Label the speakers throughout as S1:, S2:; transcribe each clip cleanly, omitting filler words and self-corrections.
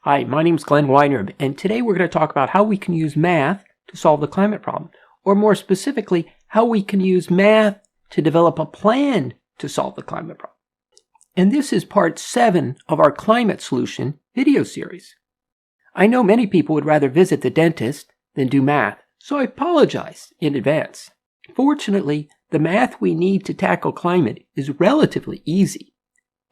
S1: Hi, my name is Glenn Weinreb, and today we're going to talk about how we can use math to solve the climate problem, or more specifically, how we can use math to develop a plan to solve the climate problem. And this is part 7 of our climate solution video series. I know many people would rather visit the dentist than do math, so I apologize in advance. Fortunately, the math we need to tackle climate is relatively easy,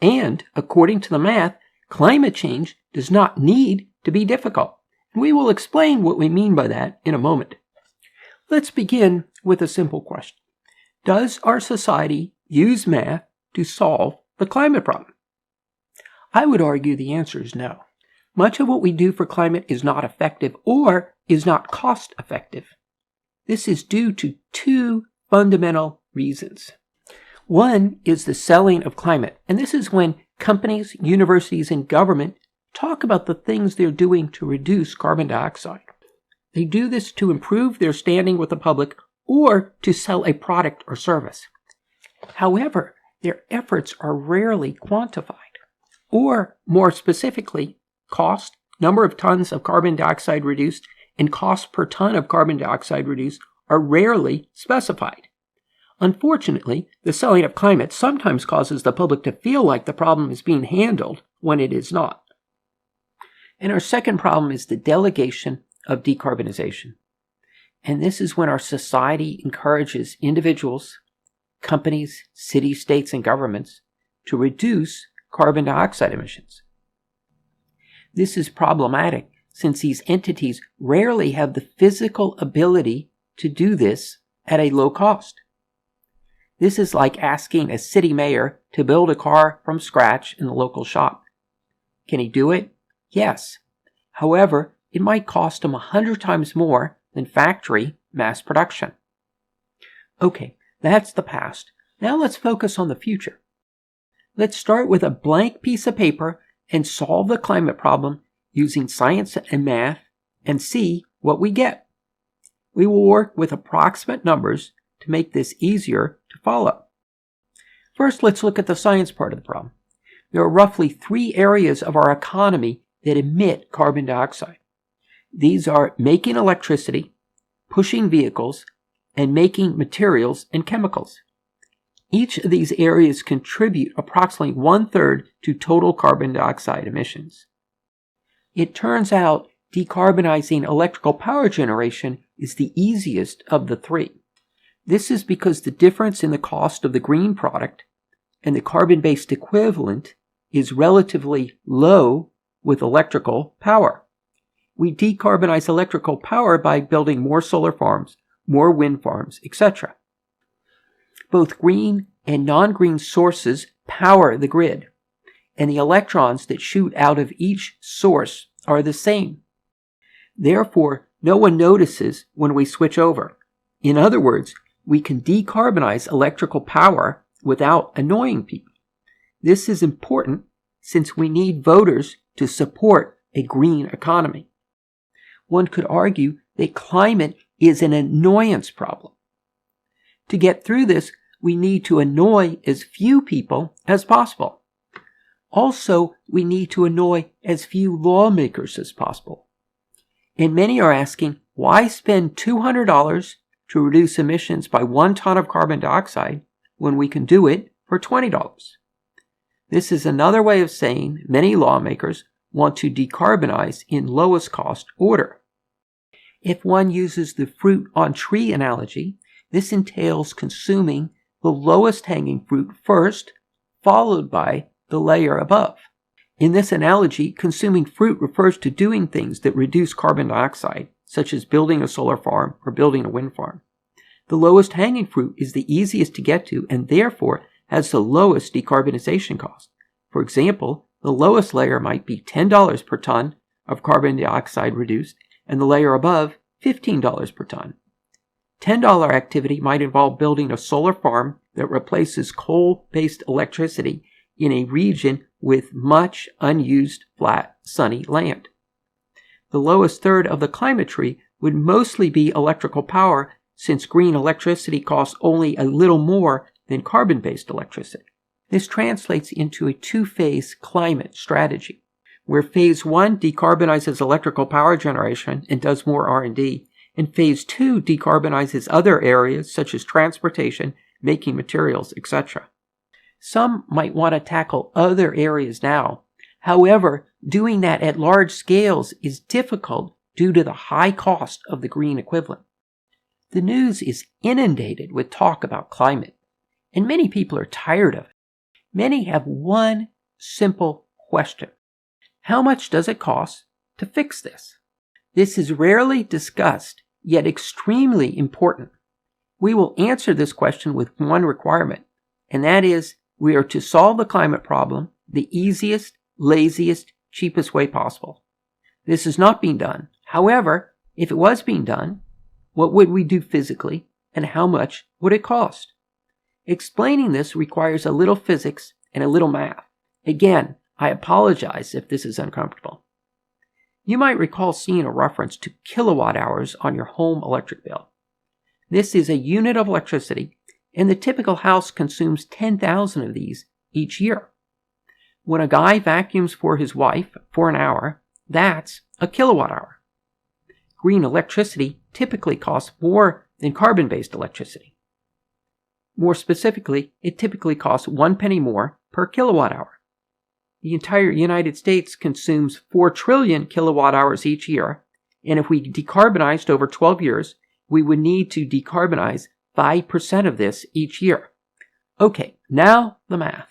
S1: and according to the math, climate change does not need to be difficult. We will explain what we mean by that in a moment. Let's begin with a simple question. Does our society use math to solve the climate problem? I would argue the answer is no. Much of what we do for climate is not effective or is not cost effective. This is due to two fundamental reasons. One is the selling of climate, and this is when companies, universities, and government talk about the things they're doing to reduce carbon dioxide. They do this to improve their standing with the public or to sell a product or service. However, their efforts are rarely quantified, or more specifically, cost, number of tons of carbon dioxide reduced, and cost per ton of carbon dioxide reduced are rarely specified. Unfortunately, the selling of climate sometimes causes the public to feel like the problem is being handled when it is not. And our second problem is the delegation of decarbonization. And this is when our society encourages individuals, companies, cities, states, and governments to reduce carbon dioxide emissions. This is problematic since these entities rarely have the physical ability to do this at a low cost. This is like asking a city mayor to build a car from scratch in the local shop. Can he do it? Yes. However, it might cost him 100 times more than factory mass production. Okay, that's the past. Now let's focus on the future. Let's start with a blank piece of paper and solve the climate problem using science and math and see what we get. We will work with approximate numbers to make this easier to follow. First, let's look at the science part of the problem. There are roughly 3 areas of our economy that emit carbon dioxide. These are making electricity, pushing vehicles, and making materials and chemicals. Each of these areas contribute approximately 1/3 to total carbon dioxide emissions. It turns out decarbonizing electrical power generation is the easiest of the 3. This is because the difference in the cost of the green product and the carbon-based equivalent is relatively low with electrical power. We decarbonize electrical power by building more solar farms, more wind farms, etc. Both green and non-green sources power the grid, and the electrons that shoot out of each source are the same. Therefore, no one notices when we switch over. In other words, we can decarbonize electrical power without annoying people. This is important since we need voters to support a green economy. One could argue that climate is an annoyance problem. To get through this, we need to annoy as few people as possible. Also, we need to annoy as few lawmakers as possible. And many are asking, why spend $200 to reduce emissions by 1 ton of carbon dioxide when we can do it for $20? This is another way of saying many lawmakers want to decarbonize in lowest cost order. If one uses the fruit on tree analogy, this entails consuming the lowest hanging fruit first, followed by the layer above. In this analogy, consuming fruit refers to doing things that reduce carbon dioxide, such as building a solar farm or building a wind farm. The lowest hanging fruit is the easiest to get to and therefore has the lowest decarbonization cost. For example, the lowest layer might be $10 per ton of carbon dioxide reduced and the layer above $15 per ton. $10 activity might involve building a solar farm that replaces coal-based electricity in a region with much unused flat, sunny land. The lowest third of the climate tree would mostly be electrical power since green electricity costs only a little more than carbon-based electricity. This translates into a two-phase climate strategy. where Phase 1 decarbonizes electrical power generation and does more R&D, and Phase 2 decarbonizes other areas such as transportation, making materials, etc. Some might want to tackle other areas now. However, doing that at large scales is difficult due to the high cost of the green equivalent. The news is inundated with talk about climate, and many people are tired of it. Many have one simple question: how much does it cost to fix this? This is rarely discussed, yet extremely important. We will answer this question with one requirement, and that is we are to solve the climate problem the easiest, laziest, cheapest way possible. This is not being done. However, if it was being done, what would we do physically, and how much would it cost? Explaining this requires a little physics and a little math. Again, I apologize if this is uncomfortable. You might recall seeing a reference to kilowatt-hours on your home electric bill. This is a unit of electricity, and the typical house consumes 10,000 of these each year. When a guy vacuums for his wife for an hour, that's a kilowatt-hour. Green electricity typically costs more than carbon-based electricity. More specifically, it typically costs 1 penny more per kilowatt-hour. The entire United States consumes 4 trillion kilowatt-hours each year, and if we decarbonized over 12 years, we would need to decarbonize 5% of this each year. Okay, now the math.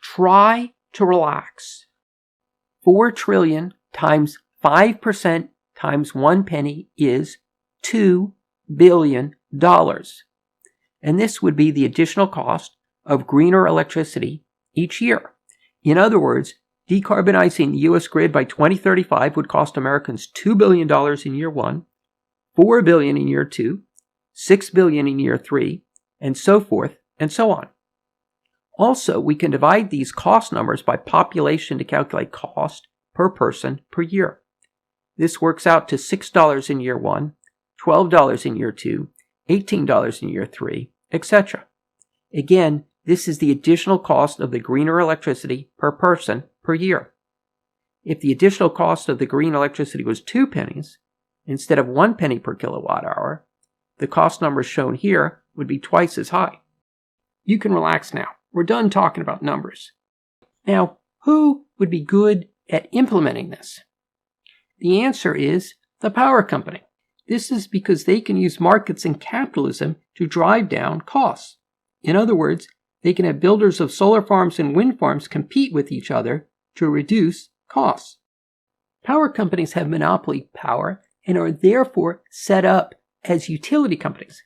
S1: Try to relax. 4 trillion times 5% times 1 penny is $2 billion. And this would be the additional cost of greener electricity each year. In other words, decarbonizing the U.S. grid by 2035 would cost Americans $2 billion in year 1, $4 billion in year 2, $6 billion in year 3, and so forth and so on. Also, we can divide these cost numbers by population to calculate cost per person per year. This works out to $6 in year 1, $12 in year 2, $18 in year 3, etc. Again, this is the additional cost of the greener electricity per person per year. If the additional cost of the green electricity was 2 pennies instead of 1 penny per kilowatt hour, the cost numbers shown here would be twice as high. You can relax now. We're done talking about numbers. Now, who would be good at implementing this? The answer is the power company. This is because they can use markets and capitalism to drive down costs. In other words, they can have builders of solar farms and wind farms compete with each other to reduce costs. Power companies have monopoly power and are therefore set up as utility companies.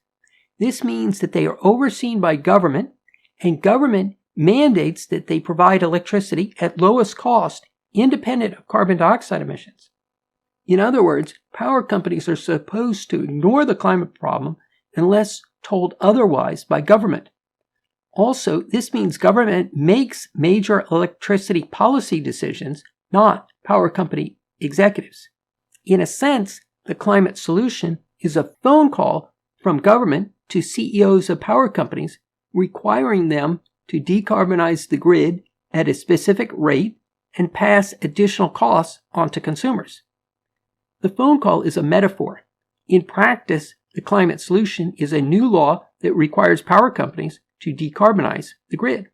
S1: This means that they are overseen by government, and government mandates that they provide electricity at lowest cost, independent of carbon dioxide emissions. In other words, power companies are supposed to ignore the climate problem unless told otherwise by government. Also, this means government makes major electricity policy decisions, not power company executives. In a sense, the climate solution is a phone call from government to CEOs of power companies requiring them to decarbonize the grid at a specific rate and pass additional costs onto consumers. The phone call is a metaphor. In practice, the climate solution is a new law that requires power companies to decarbonize the grid.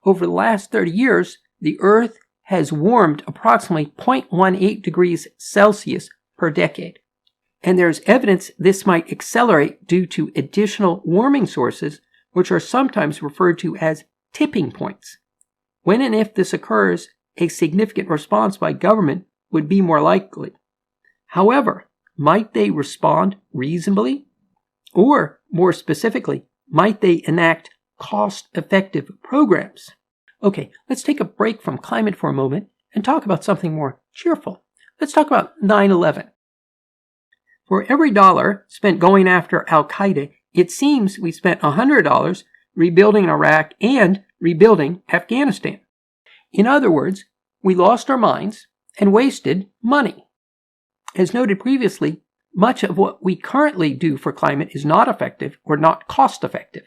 S1: Over the last 30 years, the Earth has warmed approximately 0.18 degrees Celsius per decade. And there's evidence this might accelerate due to additional warming sources, which are sometimes referred to as tipping points. When and if this occurs, a significant response by government would be more likely. However, might they respond reasonably? Or, more specifically, might they enact cost-effective programs? Okay, let's take a break from climate for a moment and talk about something more cheerful. Let's talk about 9/11. For every dollar spent going after Al-Qaeda, it seems we spent $100 rebuilding Iraq and rebuilding Afghanistan. In other words, we lost our minds and wasted money. As noted previously, much of what we currently do for climate is not effective or not cost-effective.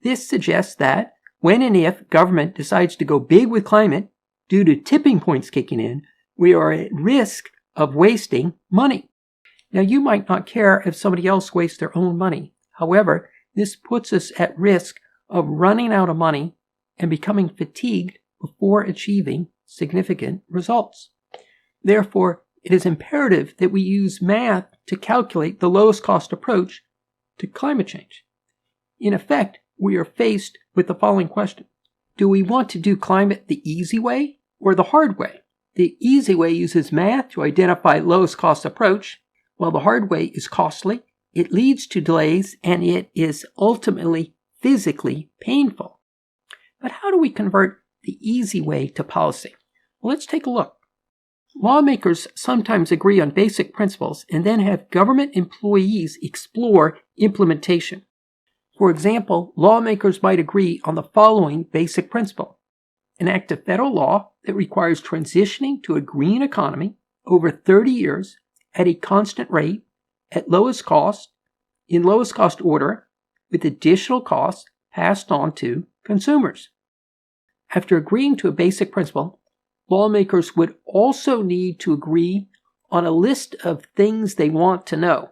S1: This suggests that when and if government decides to go big with climate, due to tipping points kicking in, we are at risk of wasting money. Now, you might not care if somebody else wastes their own money. However, this puts us at risk of running out of money and becoming fatigued before achieving significant results. Therefore, it is imperative that we use math to calculate the lowest cost approach to climate change. In effect, we are faced with the following question. Do we want to do climate the easy way or the hard way? The easy way uses math to identify lowest cost approach, while the hard way is costly, it leads to delays, and it is ultimately physically painful. But how do we convert the easy way to policy? Well, let's take a look. Lawmakers sometimes agree on basic principles and then have government employees explore implementation. For example, lawmakers might agree on the following basic principle: enact a federal law that requires transitioning to a green economy over 30 years at a constant rate, at lowest cost, in lowest cost order, with additional costs passed on to consumers. After agreeing to a basic principle, lawmakers would also need to agree on a list of things they want to know.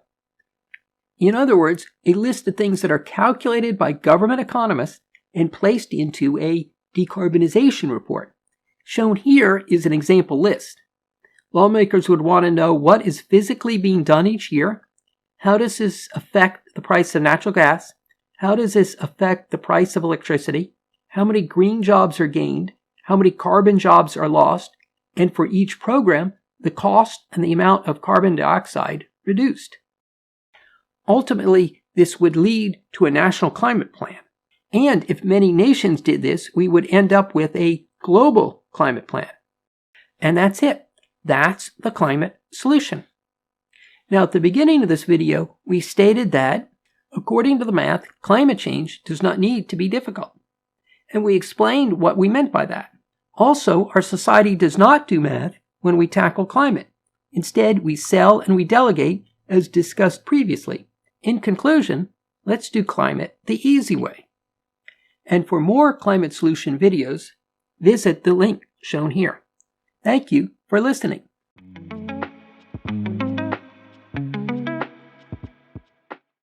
S1: In other words, a list of things that are calculated by government economists and placed into a decarbonization report. Shown here is an example list. Lawmakers would want to know what is physically being done each year. How does this affect the price of natural gas? How does this affect the price of electricity? How many green jobs are gained? How many carbon jobs are lost? And for each program, the cost and the amount of carbon dioxide reduced. Ultimately, this would lead to a national climate plan. And if many nations did this, we would end up with a global climate plan. And that's it. That's the climate solution. Now, at the beginning of this video, we stated that, according to the math, climate change does not need to be difficult. And we explained what we meant by that. Also, our society does not do math when we tackle climate. Instead, we sell and we delegate, as discussed previously. In conclusion, let's do climate the easy way. And for more climate solution videos, visit the link shown here. Thank you for listening.